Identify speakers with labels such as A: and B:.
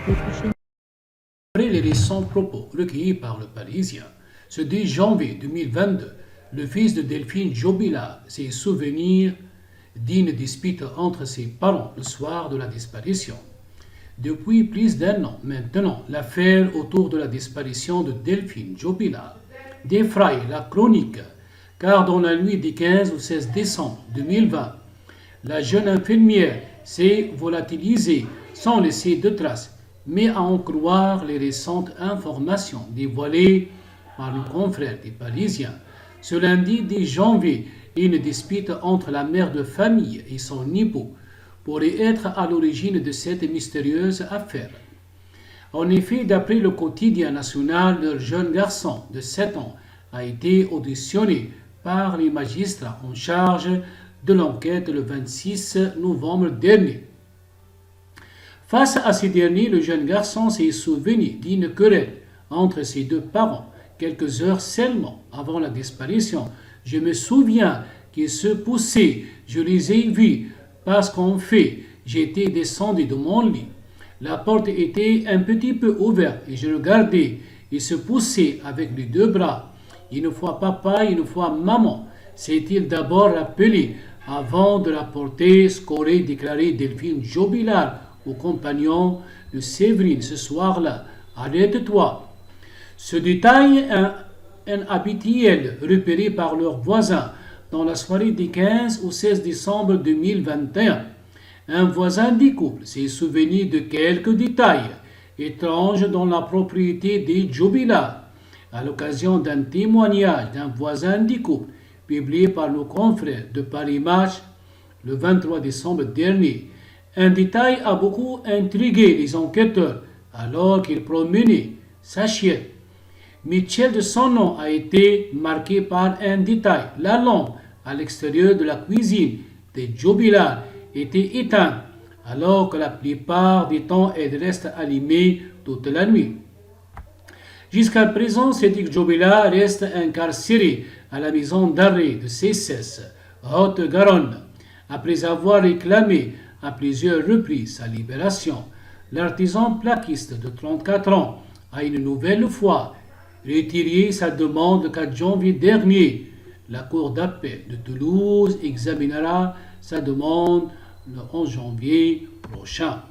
A: Après les récents propos recueillis par le Parisien, ce 10 janvier 2022, le fils de Delphine Jobila s'est souvenu d'une dispute entre ses parents le soir de la disparition. Depuis plus d'un an maintenant, l'affaire autour de la disparition de Delphine Jobila défraye la chronique, car dans la nuit du 15 au 16 décembre 2020, la jeune infirmière s'est volatilisée sans laisser de traces, mais à en croire les récentes informations dévoilées par le confrère des Parisiens. Ce lundi 10 janvier, une dispute entre la mère de famille et son époux pourrait être à l'origine de cette mystérieuse affaire. En effet, d'après le quotidien national, leur jeune garçon de 7 ans a été auditionné par les magistrats en charge de l'enquête le 26 novembre dernier. Face à ces derniers, le jeune garçon s'est souvenu d'une querelle entre ses deux parents quelques heures seulement avant la disparition. Je me souviens qu'ils se poussaient, je les ai vus, parce qu'en fait, j'étais descendu de mon lit. La porte était un petit peu ouverte et je regardais. Ils se poussaient avec les deux bras. Une fois papa, une fois maman, s'est-il d'abord rappelé avant de la porter, ce qu'aurait déclaré Delphine Jobillard au compagnon de Séverine ce soir-là. Arrête-toi. Ce détail habituel repéré par leurs voisins dans la soirée du 15 au 16 décembre 2021. Un voisin du couple s'est souvenu de quelques détails étranges dans la propriété des Jobila à l'occasion d'un témoignage d'un voisin du couple publié par le confrère de Paris Match le 23 décembre dernier. Un détail a beaucoup intrigué les enquêteurs alors qu'ils promenaient sa chienne. Mitchell de son nom a été marqué par un détail. La lampe à l'extérieur de la cuisine des Jobila était éteinte, alors que la plupart du temps elle reste allumée toute la nuit. Jusqu'à présent, Cédric Jobila reste incarcéré à la maison d'arrêt de Cesses, Haute-Garonne, après avoir réclamé à plusieurs reprises sa libération. L'artisan plaquiste de 34 ans a une nouvelle fois retiré sa demande le 4 janvier dernier. La Cour d'appel de Toulouse examinera sa demande le 11 janvier prochain.